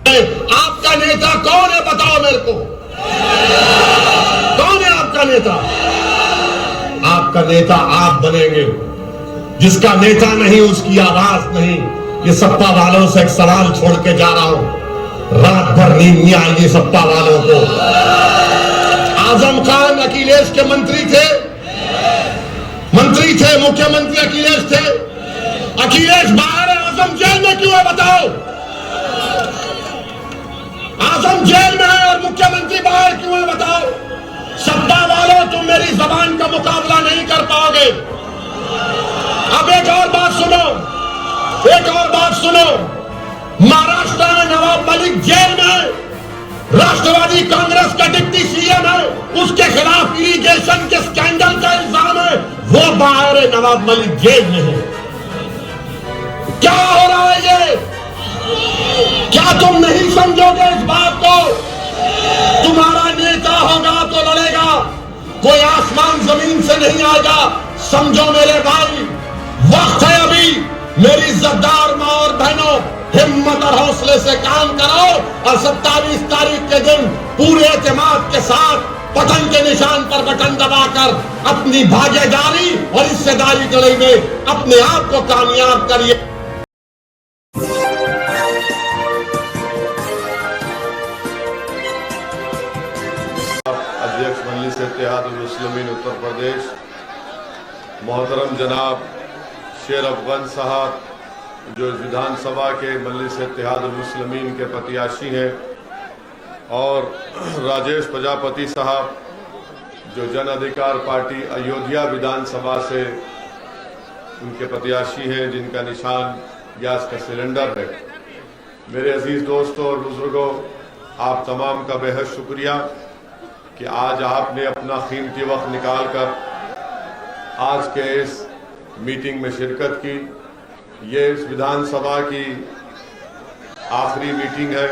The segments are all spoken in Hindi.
आपका नेता कौन है, बताओ मेरे को, कौन है आपका नेता? आपका नेता आप बनेंगे। जिसका नेता नहीं उसकी आवाज नहीं। ये सत्ता वालों से एक सवाल छोड़ के जा रहा हूं, रात भर नींद नहीं आएगी सत्ता वालों को। आजम खान अखिलेश के मंत्री थे, मुख्यमंत्री अखिलेश थे। अखिलेश बाहर है, आजम जेल में क्यों है बताओ? आजम जेल में है और मुख्यमंत्री बाहर क्यों है बताओ? सत्ता वालों, तुम मेरी जबान का मुकाबला नहीं कर पाओगे। अब एक और बात सुनो, महाराष्ट्र में नवाब मलिक जेल में, राष्ट्रवादी कांग्रेस का डिप्टी सीएम है, उसके खिलाफ इरिगेशन के स्कैंडल का इल्जाम है, वो बाहर है, नवाब मलिक जेल में है। क्या हो रहा है ये? क्या तुम नहीं समझोगे इस बात को? तुम्हारा नेता होगा तो लड़ेगा, कोई आसमान जमीन से नहीं आएगा। समझो मेरे भाई, वक्त है अभी। मेरी इज्जतदार मां और बहनों, हिम्मत और हौसले से काम करो और 27 तारीख के दिन पूरे एतमाद के साथ पतन के निशान पर बटन दबाकर अपनी भागीदारी और हिस्सेदारी लड़ाई में अपने आप को कामयाब करिए। अध्यक्ष मजलिस इत्तेहादुल मुस्लिमीन उत्तर प्रदेश मोहतरम जनाब शेर अफगान साहब, जो विधानसभा के मजलिस इत्तेहादुल मुस्लिमीन के प्रत्याशी हैं, और राजेश प्रजापति साहब, जो जन अधिकार पार्टी अयोध्या विधानसभा से उनके प्रत्याशी हैं, जिनका निशान गैस का सिलेंडर है। मेरे अजीज दोस्तों और बुजुर्गों, आप तमाम का बेहद शुक्रिया कि आज आपने अपना कीमती वक्त निकालकर आज के इस मीटिंग में शिरकत की। ये इस विधानसभा की आखिरी मीटिंग है।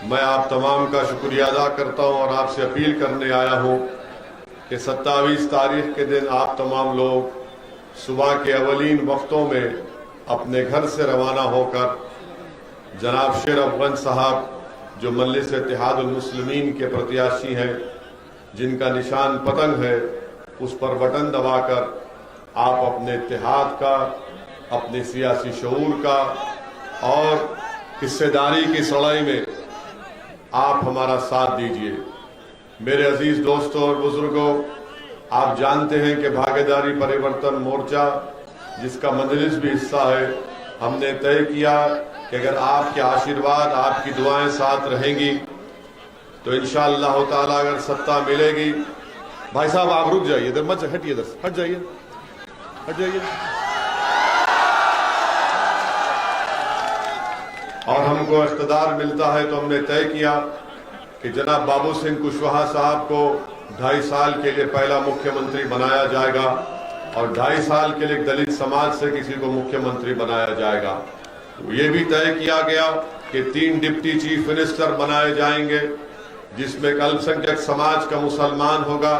मैं आप तमाम का शुक्रिया अदा करता हूं और आपसे अपील करने आया हूं कि 27 तारीख के दिन आप तमाम लोग सुबह के अवलीन वक्तों में अपने घर से रवाना होकर जनाब शेर अफगान साहब, जो मजलिस इत्तेहादुल मुस्लिमीन के प्रत्याशी हैं, जिनका निशान पतंग है, उस पर बटन दबाकर आप अपने इत्तेहाद का, अपने सियासी शऊर का और हिस्सेदारी की लड़ाई में आप हमारा साथ दीजिए। मेरे अजीज दोस्तों और बुजुर्गों, आप जानते हैं कि भागीदारी परिवर्तन मोर्चा, जिसका मजलिस भी हिस्सा है, हमने तय किया कि अगर आपके आशीर्वाद, आपकी दुआएं साथ रहेंगी तो इंशाअल्लाह ताला अगर सत्ता मिलेगी। भाई साहब आप रुक जाइए, इधर मत हटिए, इधर हट जाइए, हट जाइए। और हमको इख्तिदार मिलता है तो हमने तय किया कि जनाब बाबू सिंह कुशवाहा साहब को 2.5 साल के लिए पहला मुख्यमंत्री बनाया जाएगा और 2.5 साल के लिए दलित समाज से किसी को मुख्यमंत्री बनाया जाएगा। ये भी तय किया गया कि 3 डिप्टी चीफ मिनिस्टर बनाए जाएंगे, जिसमें एक अल्पसंख्यक समाज का मुसलमान होगा,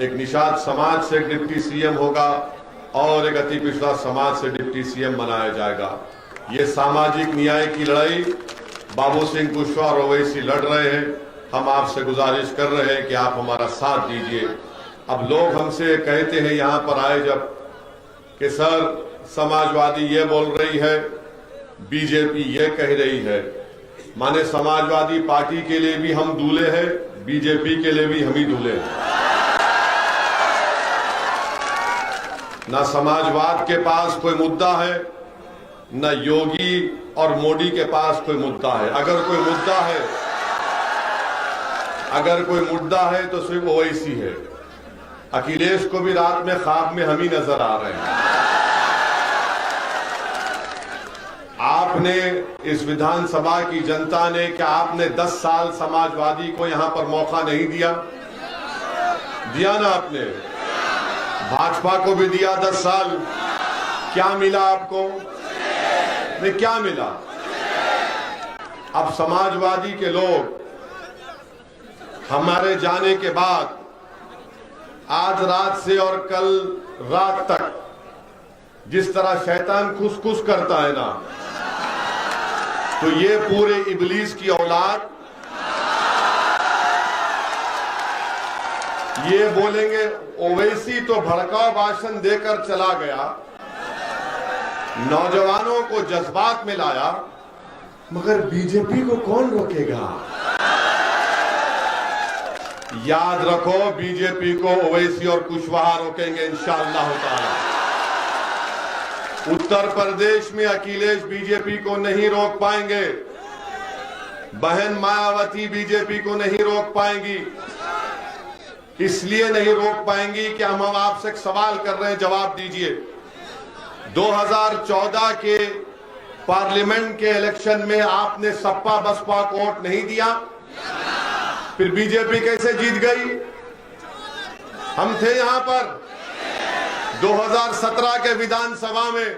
एक निषाद समाज से एक डिप्टी सीएम होगा और एक अति पिछड़ा समाज से डिप्टी सीएम बनाया जाएगा। ये सामाजिक न्याय की लड़ाई बाबू सिंह कुशवाहा और ओवैसी लड़ रहे हैं। हम आपसे गुजारिश कर रहे हैं कि आप हमारा साथ दीजिए। अब लोग हमसे कहते हैं यहाँ पर आए जब कि सर समाजवादी ये बोल रही है, बीजेपी ये कह रही है, माने समाजवादी पार्टी के लिए भी हम दूल्हे हैं, बीजेपी के लिए भी हम ही दूल्हे हैं। ना समाजवाद के पास कोई मुद्दा है, न योगी और मोदी के पास कोई मुद्दा है। अगर कोई मुद्दा है तो सिर्फ ओवैसी है। अखिलेश को भी रात में ख्वाब में हम ही नजर आ रहे हैं। आपने, इस विधानसभा की जनता ने, क्या आपने 10 साल समाजवादी को यहां पर मौका नहीं दिया? दिया ना आपने? भाजपा को भी दिया 10 साल। क्या मिला आपको? नहीं, क्या मिला? अब समाजवादी के लोग हमारे जाने के बाद आज रात से और कल रात तक जिस तरह शैतान खुसखुस करता है ना, तो ये पूरे इबलीस की औलाद ये बोलेंगे ओवैसी तो भड़काऊ भाषण देकर चला गया, नौजवानों को जज्बात में लाया, मगर बीजेपी को कौन रोकेगा। याद रखो, बीजेपी को ओवैसी और कुशवाहा रोकेंगे इंशाअल्लाह ताला। उत्तर प्रदेश में अखिलेश बीजेपी को नहीं रोक पाएंगे, बहन मायावती बीजेपी को नहीं रोक पाएंगी। इसलिए नहीं रोक पाएंगी कि हम आपसे एक सवाल कर रहे हैं, जवाब दीजिए। 2014 के पार्लियामेंट के इलेक्शन में आपने सपा बसपा को वोट नहीं दिया, फिर बीजेपी कैसे जीत गई? हम थे यहां पर 2017 के विधानसभा में,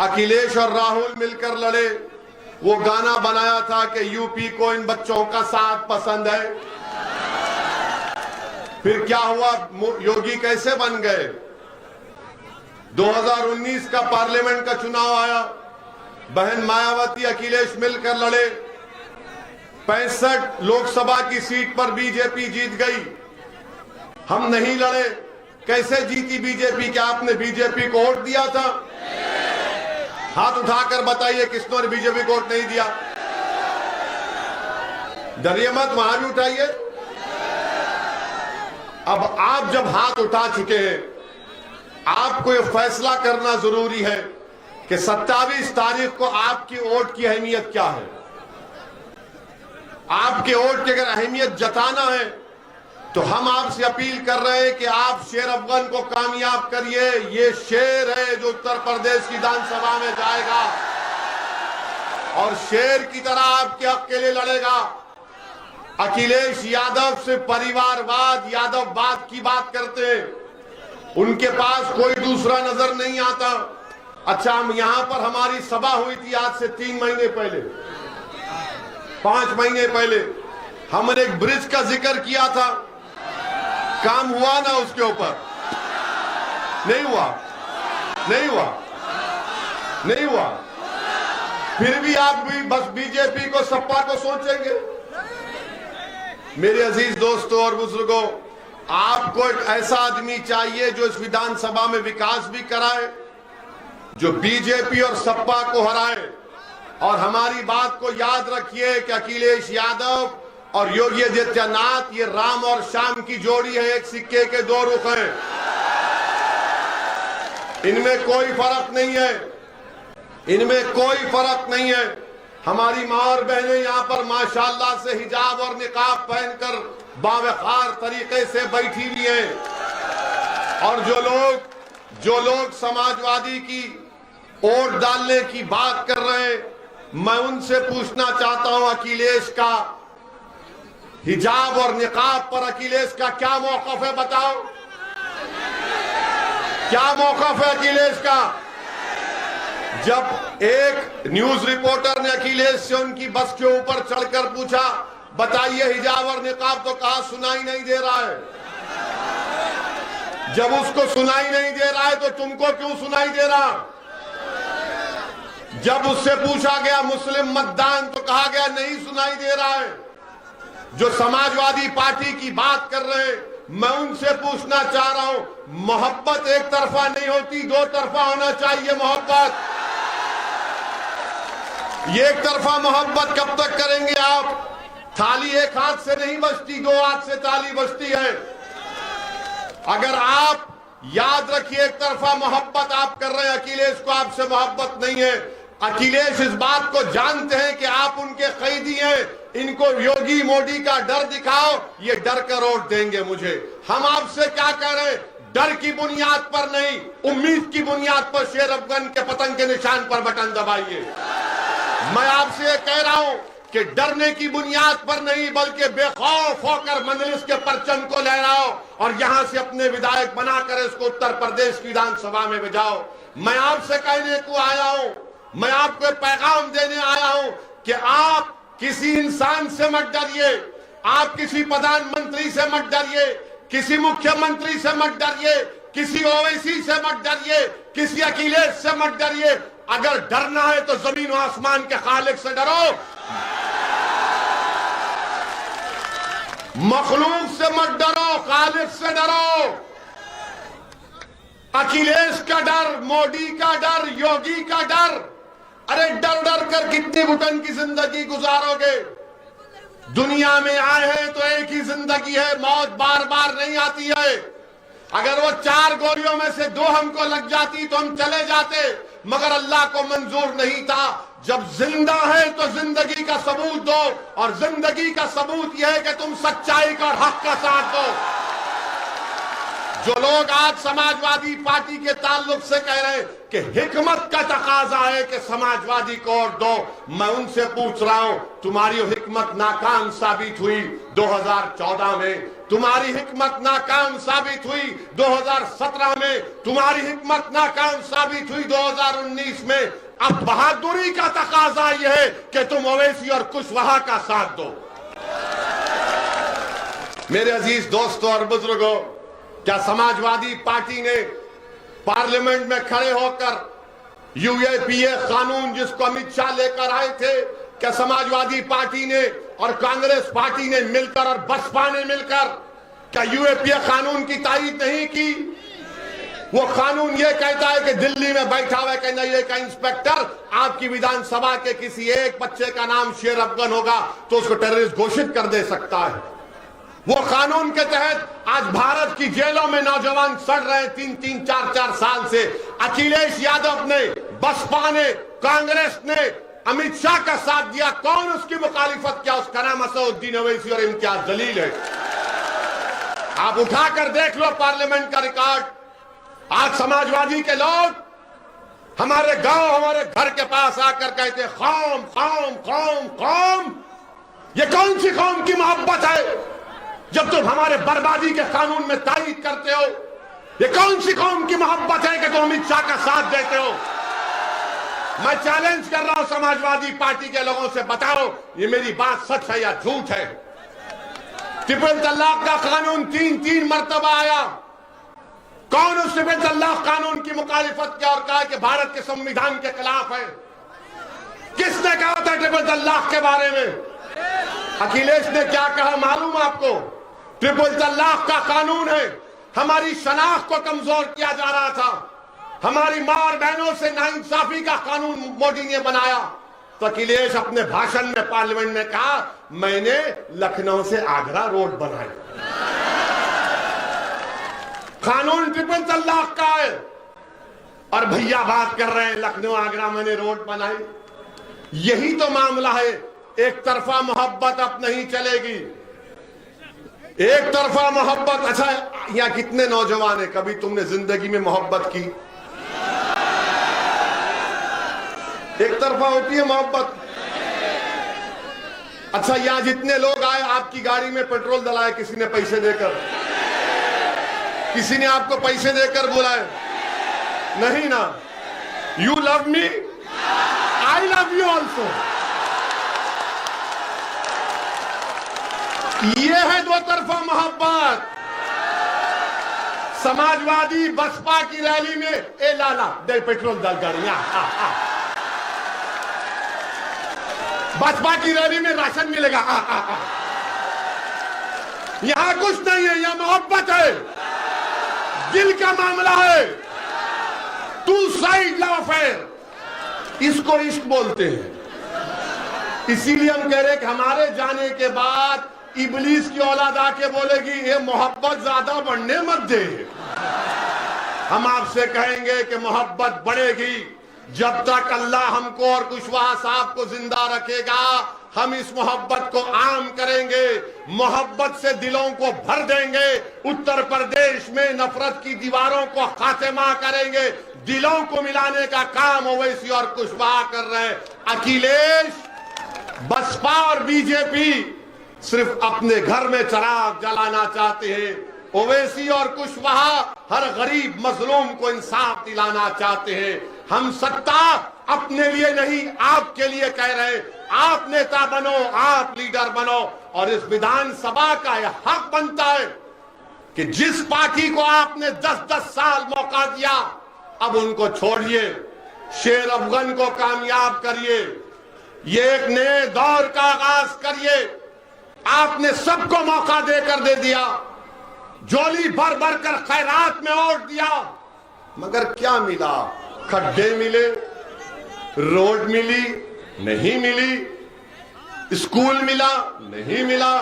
अखिलेश और राहुल मिलकर लड़े। वो गाना बनाया था कि यूपी को इन बच्चों का साथ पसंद है। फिर क्या हुआ? योगी कैसे बन गए? 2019 का पार्लियामेंट का चुनाव आया, बहन मायावती अखिलेश मिलकर लड़े, 65 लोकसभा की सीट पर बीजेपी जीत गई। हम नहीं लड़े, कैसे जीती बीजेपी? क्या आपने बीजेपी को वोट दिया था? हाथ उठाकर बताइए किसने बीजेपी को वोट नहीं दिया। डरिए मत, वहां भी उठाइए। अब आप जब हाथ उठा चुके हैं, आपको यह फैसला करना जरूरी है कि 27 तारीख को आपकी वोट की अहमियत क्या है। आपके वोट की अगर अहमियत जताना है तो हम आपसे अपील कर रहे हैं कि आप शेर अफगान को कामयाब करिए। ये शेर है जो उत्तर प्रदेश की विधानसभा में जाएगा और शेर की तरह आपके हक के लिए लड़ेगा। अखिलेश यादव से परिवारवाद, यादववाद की बात करते हैं, उनके पास कोई दूसरा नजर नहीं आता। अच्छा, हम यहां पर हमारी सभा हुई थी आज से 3 महीने पहले, 5 महीने पहले हमने एक ब्रिज का जिक्र किया था। काम हुआ ना उसके ऊपर? नहीं हुआ, नहीं हुआ, नहीं हुआ। फिर भी आप भी बस बीजेपी को, सपा को सोचेंगे। मेरे अजीज दोस्तों और बुजुर्गों, आपको एक ऐसा आदमी चाहिए जो इस विधानसभा में विकास भी कराए, जो बीजेपी और सपा को हराए। और हमारी बात को याद रखिए कि अखिलेश यादव और योगी आदित्यनाथ ये राम और श्याम की जोड़ी है, एक सिक्के के 2 रुख हैं। इनमें कोई फर्क नहीं है, इनमें कोई फर्क नहीं है। हमारी मां और बहनें यहाँ पर माशाल्लाह से हिजाब और निकाब पहनकर बावकार तरीके से बैठी हुई हैं। और जो लोग समाजवादी की वोट डालने की बात कर रहे हैं, मैं उनसे पूछना चाहता हूं, अखिलेश का हिजाब और निकाब पर अखिलेश का क्या मौकफ है? बताओ, क्या मौकफ है अखिलेश का? जब एक न्यूज रिपोर्टर ने अखिलेश से उनकी बस के ऊपर चढ़कर पूछा, बताइए हिजाब और निकाब, तो कहा सुनाई नहीं दे रहा है। जब उसको सुनाई नहीं दे रहा है तो तुमको क्यों सुनाई दे रहा? जब उससे पूछा गया मुस्लिम मतदान तो कहा गया नहीं सुनाई दे रहा है। जो समाजवादी पार्टी की बात कर रहे हैं, मैं उनसे पूछना चाह रहा हूं, मोहब्बत एक तरफा नहीं होती, 2 तरफा होना चाहिए मोहब्बत। ये एक तरफा मोहब्बत कब तक करेंगे आप? थाली एक हाथ से नहीं बजती, 2 हाथ से ताली बजती है। अगर आप याद रखिए, एक तरफा मोहब्बत आप कर रहे हैं, अखिलेश को आपसे मोहब्बत नहीं है। अखिलेश इस बात को जानते हैं कि आप उनके कैदी हैं। इनको योगी मोदी का डर दिखाओ, ये डर कर वोट देंगे मुझे। हम आपसे क्या कह रहे हैं? डर की बुनियाद पर नहीं, उम्मीद की बुनियाद पर शेर अफगान के पतंग के निशान पर बटन दबाइए। मैं आपसे कह रहा हूं कि डरने की बुनियाद पर नहीं, बल्कि बेखौफ होकर मजलिस के परचम को लहराओ और यहां से अपने विधायक बनाकर इसको उत्तर प्रदेश की विधानसभा में भेजाओ। मैं आपसे कहने को आया हूं, मैं आपको पैगाम देने आया हूं कि आप किसी इंसान से मत डरिए, आप किसी प्रधानमंत्री से मत डरिए, किसी मुख्यमंत्री से मत डरिए, किसी ओवैसी से मत डरिए, किसी अखिलेश से मत डरिए। अगर डरना है तो जमीन और आसमान के खालिक से डरो, मखलूक से मत डरो, खालिक से डरो। अखिलेश का डर, मोदी का डर, योगी का डर, अरे डर डर कर कितनी घुटन की जिंदगी गुजारोगे? दुनिया में आए हैं तो एक ही जिंदगी है, मौत बार बार नहीं आती है। अगर वो 4 गोलियों में से 2 हमको लग जाती तो हम चले जाते, मगर अल्लाह को मंजूर नहीं था। जब जिंदा है तो जिंदगी का सबूत दो, और जिंदगी का सबूत यह है कि तुम सच्चाई का और हक का साथ दो। जो लोग आज समाजवादी पार्टी के ताल्लुक से कह रहे हैं कि हिकमत का तकाजा है कि समाजवादी को वोट दो, मैं उनसे पूछ रहा हूं, तुम्हारी हिकमत नाकाम साबित हुई 2014 में, तुम्हारी हिकमत नाकाम साबित हुई 2017 में, तुम्हारी हिकमत नाकाम साबित हुई 2019 में। अब बहादुरी का तकाजा यह है कि तुम ओवैसी और कुशवाहा का साथ दो। मेरे अजीज दोस्तों और बुजुर्गों, क्या समाजवादी पार्टी ने पार्लियामेंट में खड़े होकर यूएपीए कानून जिसको अमित शाह लेकर आए थे, क्या समाजवादी पार्टी ने और कांग्रेस पार्टी ने मिलकर और बसपा ने मिलकर क्या यूएपीए कानून की तारीफ नहीं की? वो कानून ये कहता है कि दिल्ली में बैठा हुआ एनआईए का इंस्पेक्टर आपकी विधानसभा के किसी एक बच्चे का नाम शेर अफगन होगा तो उसको टेररिस्ट घोषित कर दे सकता है। वो कानून के तहत आज भारत की जेलों में नौजवान सड़ रहे हैं 3-3, 4-4 साल से। अखिलेश यादव ने, बसपा ने, कांग्रेस ने अमित शाह का साथ दिया, कौन उसकी मुखालिफत किया? उसका नाम असदुद्दीन ओवैसी और इम्तियाज जलील है। आप उठाकर देख लो पार्लियामेंट का रिकॉर्ड। आज समाजवादी के लोग हमारे गांव, हमारे घर के पास आकर कहते कौम कौम कौम कौम। ये कौन सी कौम की मोहब्बत है जब तुम हमारे बर्बादी के कानून में तारीफ करते हो? ये कौन सी कौम की मोहब्बत है कि तुम अमित शाह का साथ देते हो? मैं चैलेंज कर रहा हूं समाजवादी पार्टी के लोगों से, बताओ ये मेरी बात सच है या झूठ है? ट्रिपल तलाक का कानून 3 मरतबा आया, कौन उस ट्रिपल तलाक कानून की मुखालिफत किया और कहा कि भारत के संविधान के खिलाफ है? किसने कहा था ट्रिपल तलाक के बारे में? अखिलेश ने क्या कहा मालूम आपको? ट्रिपल तलाक का कानून है, हमारी शनाख्त को कमजोर किया जा रहा था, हमारी मां और बहनों से नाइंसाफी का कानून मोदी ने बनाया। तो अखिलेश अपने भाषण में पार्लियामेंट में कहा, मैंने लखनऊ से आगरा रोड बनाई। कानून ट्रिपल तलाक का है और भैया बात कर रहे हैं लखनऊ आगरा मैंने रोड बनाई। यही तो मामला है। एक तरफा मोहब्बत अब नहीं चलेगी, एक तरफा मोहब्बत। अच्छा, यहां कितने नौजवान है, कभी तुमने जिंदगी में मोहब्बत की? एक तरफा होती है मोहब्बत। अच्छा, यहां जितने लोग आए आपकी गाड़ी में पेट्रोल डलाए किसी ने पैसे देकर? किसी ने आपको पैसे देकर बुलाए? नहीं ना। You love me, I love you also. ये है दो तरफा मोहब्बत। समाजवादी बसपा की रैली में ए लाला दे पेट्रोल डाल गाड़ी में, बसपा की रैली में राशन मिलेगा, यहां कुछ नहीं है, यहां मोहब्बत है, दिल का मामला है, टू साइड लव अफेयर, इसको इश्क बोलते हैं। इसीलिए हम कह रहे हैं कि हमारे जाने के बाद इबलीस की औलाद आके बोलेगी ये मोहब्बत ज्यादा बढ़ने मत दे। हम आपसे कहेंगे कि मोहब्बत बढ़ेगी जब तक अल्लाह हमको और कुशवाहा साहब को जिंदा रखेगा। हम इस मोहब्बत को आम करेंगे, मोहब्बत से दिलों को भर देंगे। उत्तर प्रदेश में नफरत की दीवारों को खात्मा करेंगे। दिलों को मिलाने का काम ओवैसी और कुशवाहा कर रहे हैं। अखिलेश, बसपा और बीजेपी सिर्फ अपने घर में चिराग जलाना चाहते हैं। ओवैसी और कुशवाहा हर गरीब मजलूम को इंसाफ दिलाना चाहते हैं। हम सत्ता अपने लिए नहीं आपके लिए कह रहे हैं। आप नेता बनो, आप लीडर बनो, और इस विधानसभा का यह हक बनता है कि जिस पार्टी को आपने 10-10 साल मौका दिया अब उनको छोड़िए। शेर अफगन को कामयाब करिए, ये एक नए दौर का आगाज करिए। आपने सबको मौका देकर दे दिया, झोली भर भर कर खैरात में ओट दिया, मगर क्या मिला? खड्डे मिले, रोड मिली नहीं मिली, स्कूल मिला नहीं मिला,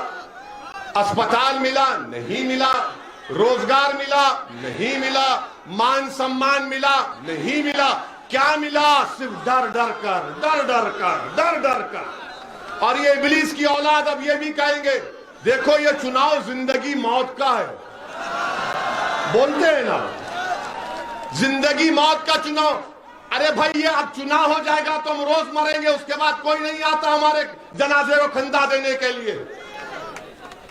अस्पताल मिला नहीं मिला, रोजगार मिला नहीं मिला, मान सम्मान मिला नहीं मिला। क्या मिला? सिर्फ डर डर कर, डर डर कर, डर डर कर। और ये इब्लीस की औलाद अब ये भी कहेंगे, देखो ये चुनाव जिंदगी मौत का है। बोलते हैं ना, जिंदगी मौत का चुनाव। अरे भाई, ये अब चुनाव हो जाएगा तो हम रोज मरेंगे, उसके बाद कोई नहीं आता हमारे जनाजे को खंदा देने के लिए।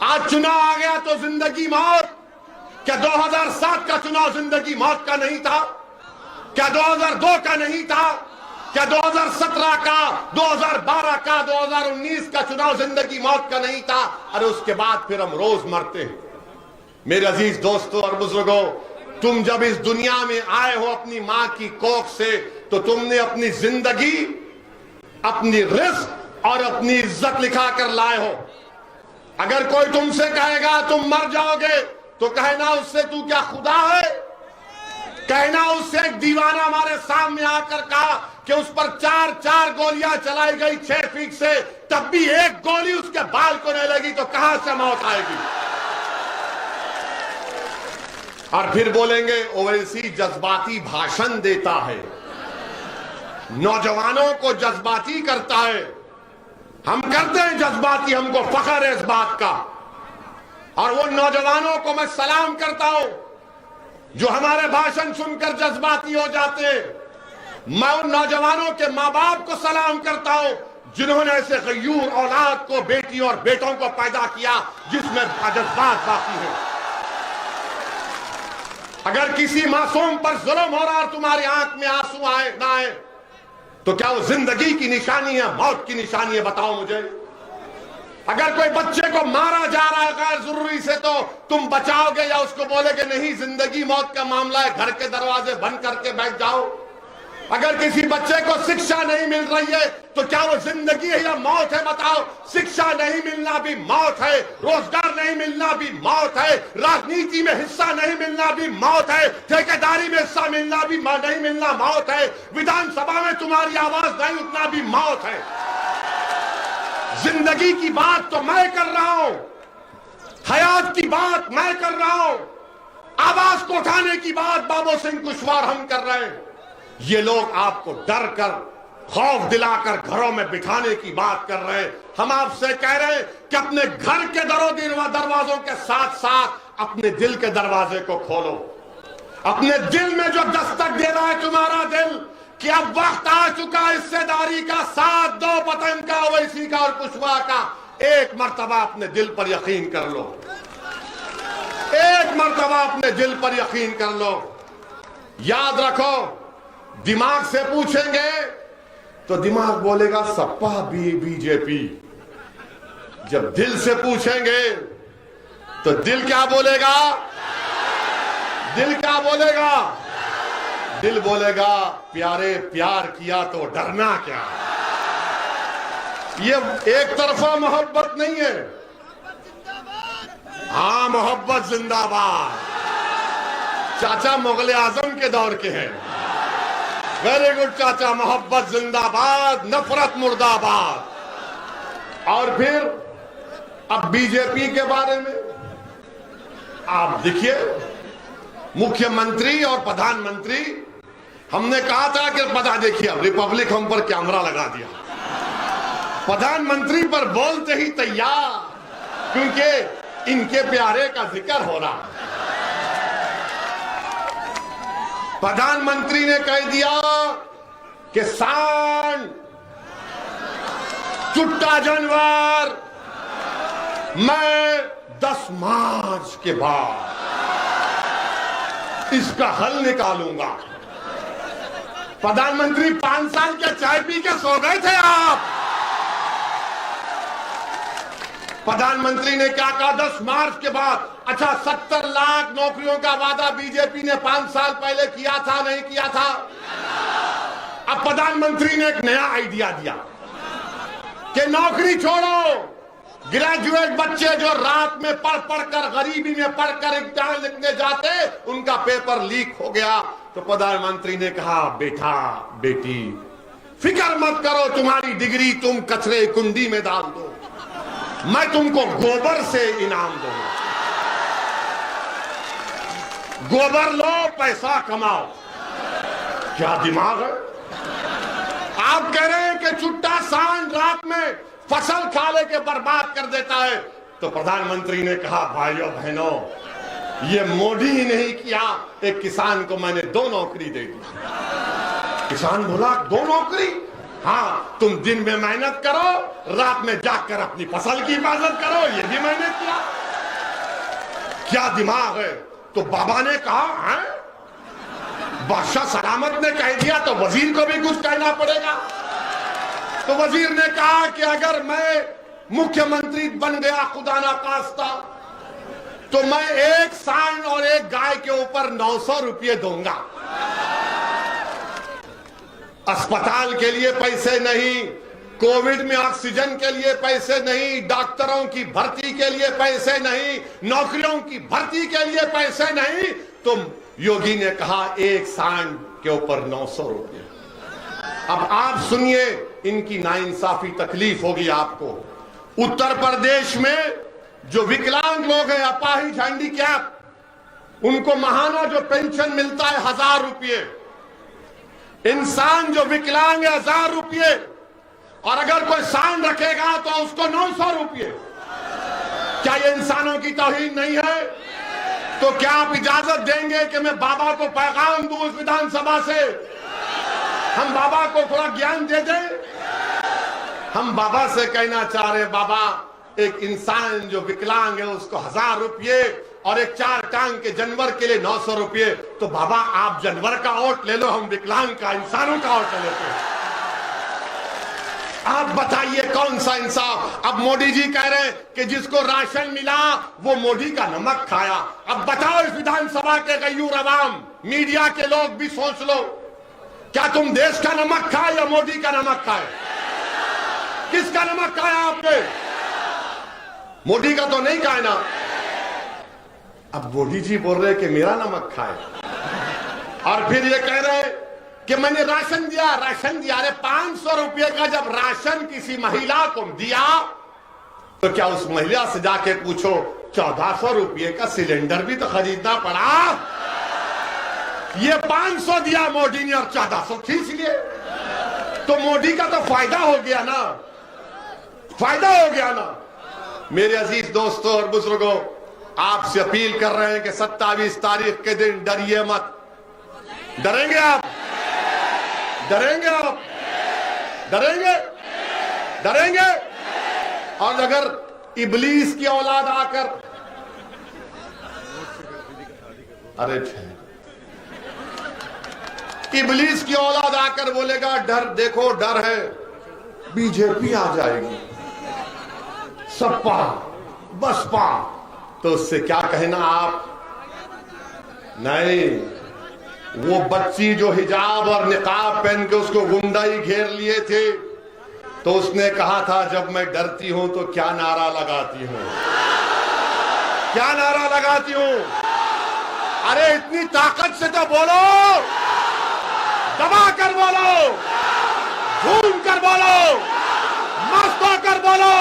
आज चुनाव आ गया तो जिंदगी मौत। क्या 2007 का चुनाव जिंदगी मौत का नहीं था? क्या 2002 का नहीं था? क्या 2017 का, 2012 का, 2019 का चुनाव जिंदगी मौत का नहीं था? अरे उसके बाद फिर हम रोज मरते हैं। मेरे अजीज दोस्तों और बुजुर्गों, तुम जब इस दुनिया में आए हो अपनी मां की कोख से, तो तुमने अपनी जिंदगी, अपनी रिस्क और अपनी इज्जत लिखा कर लाए हो। अगर कोई तुमसे कहेगा तुम मर जाओगे, तो कहना उससे तू क्या खुदा है? कहना उससे एक दीवाना हमारे सामने आकर कहा कि उस पर 4 गोलियां चलाई गई 6 फीट से, तब भी एक गोली उसके बाल को नहीं लगी, तो कहां से मौत आएगी? और फिर बोलेंगे ओवैसी जज्बाती भाषण देता है, नौजवानों को जज्बाती करता है। हम करते हैं जज्बाती, हमको फख्र है इस बात का। और वो नौजवानों को मैं सलाम करता हूं जो हमारे भाषण सुनकर जज्बाती हो जाते हैं। मैं उन नौजवानों के मां बाप को सलाम करता हूं जिन्होंने ऐसे गयूर औलाद को, बेटियों और बेटों को पैदा किया जिसमें जज्बात बाकी है। अगर किसी मासूम पर जुल्म हो रहा और तुम्हारी आंख में आंसू आए ना आए, तो क्या वो जिंदगी की निशानी है, मौत की निशानी है? बताओ मुझे। अगर कोई बच्चे को मारा जा रहा है गैर जरूरी से, तो तुम बचाओगे या उसको बोलोगे नहीं जिंदगी मौत का मामला है, घर के दरवाजे बंद करके बैठ जाओ? अगर किसी बच्चे को शिक्षा नहीं मिल रही है, तो क्या वो जिंदगी है या मौत है? बताओ। शिक्षा नहीं मिलना भी मौत है, रोजगार नहीं मिलना भी मौत है, राजनीति में हिस्सा नहीं मिलना भी मौत है, ठेकेदारी में हिस्सा मिलना भी नहीं मिलना मौत है, विधानसभा में तुम्हारी आवाज नहीं उठना भी मौत है। जिंदगी की बात तो मैं कर रहा हूं, हयात की बात मैं कर रहा हूं, आवाज को उठाने की बात बाबू सिंह कुशवाहा हम कर रहे हैं। ये लोग आपको डर कर, खौफ दिलाकर घरों में बिठाने की बात कर रहे हैं। हम आपसे कह रहे हैं कि अपने घर के दरवाजों के साथ साथ अपने दिल के दरवाजे को खोलो। अपने दिल में जो दस्तक दे रहा है तुम्हारा दिल, कि अब वक्त आ चुका हिस्सेदारी का, साथ दो वतन का, ओवैसी का और कुशवाहा का। एक मर्तबा अपने दिल पर यकीन कर लो, एक मर्तबा अपने दिल पर यकीन कर लो। याद रखो, दिमाग से पूछेंगे तो दिमाग बोलेगा सपा बीजेपी। जब दिल से पूछेंगे तो दिल क्या बोलेगा? दिल क्या बोलेगा? दिल बोलेगा प्यारे प्यार किया तो डरना क्या। ये एक तरफा मोहब्बत नहीं है। हाँ, मोहब्बत जिंदाबाद। चाचा मुगल आजम के दौर के हैं। वेरी गुड चाचा, मोहब्बत जिंदाबाद, नफरत मुर्दाबाद। और फिर अब बीजेपी के बारे में आप देखिए, मुख्यमंत्री और प्रधानमंत्री, हमने कहा था कि पता देखिए अब रिपब्लिक हम पर कैमरा लगा दिया, प्रधानमंत्री पर बोलते ही तैयार, क्योंकि इनके प्यारे का जिक्र हो रहा है। प्रधानमंत्री ने कह दिया कि सांड, चुट्टा जानवर, मैं 10 मार्च के बाद इसका हल निकालूंगा। प्रधानमंत्री 5 साल के चाय पी के सो गए थे आप। प्रधानमंत्री ने क्या कहा 10 मार्च के बाद? अच्छा, 70 लाख नौकरियों का वादा बीजेपी ने 5 साल पहले किया था, नहीं किया था? अब प्रधानमंत्री ने एक नया आइडिया दिया कि नौकरी छोड़ो, ग्रेजुएट बच्चे जो रात में पढ़ कर गरीबी में पढ़कर इम्तिहान लिखने जाते, उनका पेपर लीक हो गया। तो प्रधानमंत्री ने कहा, बेटा बेटी फिक्र मत करो, तुम्हारी डिग्री तुम कचरे कुंडी में डाल दो, मैं तुमको गोबर से इनाम दूंगा। गोबर लो, पैसा कमाओ। क्या दिमाग है? आप कह रहे हैं कि चुट्टा सांड रात में फसल खा ले के बर्बाद कर देता है। तो प्रधानमंत्री ने कहा, भाइयों बहनों, ये मोदी ही नहीं किया, एक किसान को मैंने 2 नौकरी दे दी। किसान बोला, 2 नौकरी? हाँ, तुम दिन में मेहनत करो, रात में जाकर अपनी फसल की हिफाजत करो। ये भी मैंने किया। क्या दिमाग है? तो बाबा ने कहा, है बादशाह सलामत ने कह दिया तो वजीर को भी कुछ कहना पड़ेगा। तो वजीर ने कहा कि अगर मैं मुख्यमंत्री बन गया खुदा ना खास्ता, तो मैं एक सांड और एक गाय के ऊपर 900 रुपये दूंगा। अस्पताल के लिए पैसे नहीं, कोविड में ऑक्सीजन के लिए पैसे नहीं, डॉक्टरों की भर्ती के लिए पैसे नहीं, नौकरियों की भर्ती के लिए पैसे नहीं। तो योगी ने कहा, एक सांड के ऊपर 900 रुपये। अब आप सुनिए, इनकी नाइंसाफी तकलीफ होगी आपको। उत्तर प्रदेश में जो विकलांग लोग हैं, अपाहिज, हैंडीकैप, उनको महाना जो पेंशन मिलता है 1000 रुपये। इंसान जो विकलांग है 1000 रुपये, और अगर कोई सांड रखेगा तो उसको 900 रुपये। क्या ये इंसानों की तौहीन नहीं है? तो क्या आप इजाजत देंगे कि मैं बाबा को पैगाम दूं इस विधानसभा से, हम बाबा को थोड़ा ज्ञान दे दें? हम बाबा से कहना चाह रहे हैं, बाबा, एक इंसान जो विकलांग है उसको 1000 रुपये और एक 4 टांग के जानवर के लिए 900 रुपये। तो बाबा, आप जानवर का वोट ले लो, हम विकलांग का, इंसानों का वोट लेते हैं। आप बताइए कौन सा इंसाफ? अब मोदी जी कह रहे हैं कि जिसको राशन मिला वो मोदी का नमक खाया। अब बताओ इस विधानसभा के गयूर अवाम, मीडिया के लोग भी सोच लो, क्या तुम देश का नमक खाए या मोदी का नमक खाए? किसका नमक खाया आपने? मोदी का तो नहीं खाए ना। अब मोदी जी बोल रहे कि मेरा नमक खाए, और फिर ये कह रहे कि मैंने राशन दिया। अरे 500 रुपये का जब राशन किसी महिला को दिया, तो क्या उस महिला से जाके पूछो 1400 रुपये का सिलेंडर भी तो खरीदना पड़ा? ये 500 दिया मोदी ने और 1400 खींच लिए। तो मोदी का तो फायदा हो गया ना, फायदा हो गया ना। मेरे अजीज दोस्तों और बुजुर्गों, आपसे अपील कर रहे हैं कि 27 तारीख के दिन डरिए मत। डरेंगे आप? डरेंगे आप? डरेंगे? डरेंगे? और अगर इब्लीस की औलाद आकर, अरे इब्लीस की औलाद आकर बोलेगा डर, देखो डर है, बीजेपी आ जाएगी, सपा बसपा, तो उससे क्या कहना आप? नहीं, वो बच्ची जो हिजाब और निकाब पहन के उसको गुंडा ही घेर लिए थे, तो उसने कहा था जब मैं डरती हूं तो क्या नारा लगाती हूं, क्या नारा लगाती हूं? अरे इतनी ताकत से तो बोलो, दबा कर बोलो, झूम कर बोलो, मस्त होकर बोलो,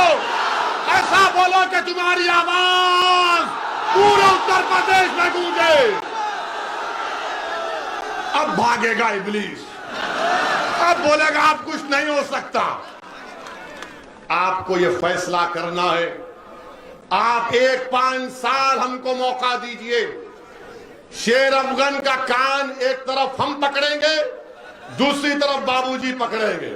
ऐसा बोलो कि तुम्हारी आवाज पूरे उत्तर प्रदेश में गूंजे। अब भागेगा इब्लीस, अब बोलेगा आप कुछ नहीं हो सकता। आपको यह फैसला करना है। आप 5 साल हमको मौका दीजिए। शेर अफगन का कान एक तरफ हम पकड़ेंगे, दूसरी तरफ बाबूजी पकड़ेंगे।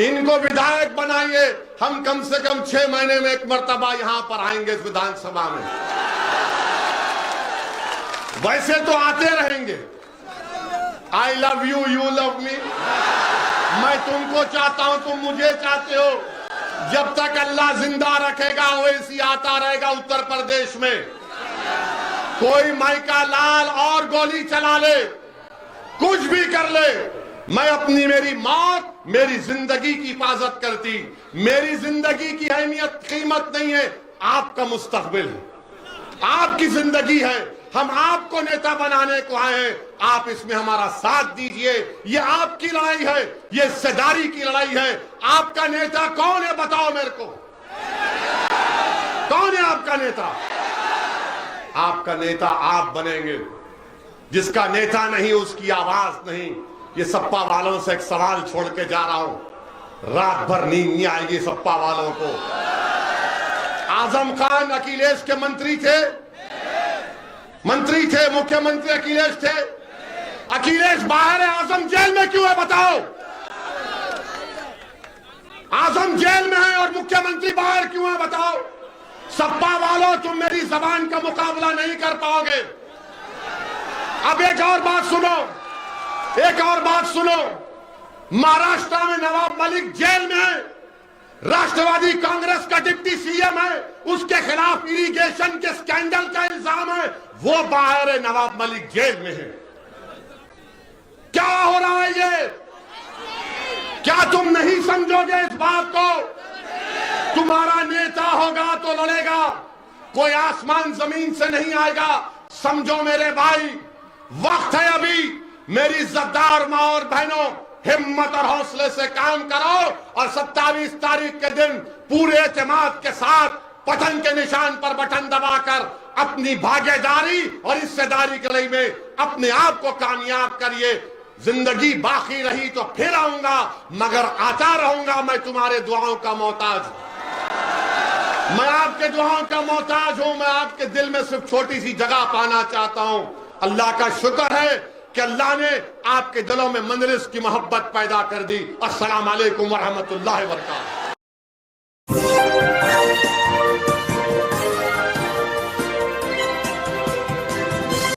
इनको विधायक बनाइए, हम कम से कम 6 महीने में एक मर्तबा यहां पर आएंगे इस विधानसभा में। वैसे तो आते रहेंगे। I love you, you love me. मैं तुमको चाहता हूं, तुम मुझे चाहते हो। जब तक अल्लाह जिंदा रखेगा ओवैसी आता रहेगा उत्तर प्रदेश में। कोई माइका लाल और गोली चला ले, कुछ भी कर ले, मैं अपनी मेरी मौत मेरी जिंदगी की हिफाजत करती। मेरी जिंदगी की अहमियत कीमत नहीं है, आपका मुस्तकबिल है, आपकी जिंदगी है। हम आपको नेता बनाने को आए हैं, आप इसमें हमारा साथ दीजिए। ये आपकी लड़ाई है, ये हिस्सेदारी की लड़ाई है। आपका नेता कौन है बताओ मेरे को, कौन है आपका नेता? आपका नेता आप बनेंगे। जिसका नेता नहीं उसकी आवाज नहीं। ये सपा वालों से एक सवाल छोड़ के जा रहा हूं, रात भर नींद नहीं आएगी सपा वालों को। आजम खान अखिलेश के मंत्री थे, मुख्यमंत्री अखिलेश थे। अखिलेश बाहर है, आजम जेल में क्यों है बताओ? आजम जेल में है और मुख्यमंत्री बाहर क्यों है बताओ? सपा वालों तुम मेरी जबान का मुकाबला नहीं कर पाओगे। अब एक और बात सुनो, महाराष्ट्र में नवाब मलिक जेल में है, राष्ट्रवादी कांग्रेस का डिप्टी सीएम है, उसके खिलाफ इरिगेशन के स्कैंडल का इल्जाम है, वो बाहर है, नवाब मलिक जेल में है। क्या हो रहा है ये? क्या तुम नहीं समझोगे इस बात को? तुम्हारा नेता होगा तो लड़ेगा, कोई आसमान जमीन से नहीं आएगा। समझो मेरे भाई, वक्त है अभी। मेरी इज्जतदार मां और बहनों, हिम्मत और हौसले से काम करो और 27 तारीख के दिन पूरे एतमाद के साथ पतन के निशान पर बटन दबाकर अपनी भागीदारी और हिस्सेदारी की लड़ाई में अपने आप को कामयाब करिए। जिंदगी बाकी रही तो फिर आऊंगा, मगर आता रहूंगा। मैं तुम्हारे दुआओं का मोहताज, मैं आपके दुआओं का मोहताज हूं। मैं आपके दिल में सिर्फ छोटी सी जगह पाना चाहता हूं। अल्लाह का शुक्र है कि अल्लाह ने आपके दिलों में मंजलिस की मोहब्बत पैदा कर दी। अस्सलाम वालेकुम व रहमतुल्लाहि व बरकातहू।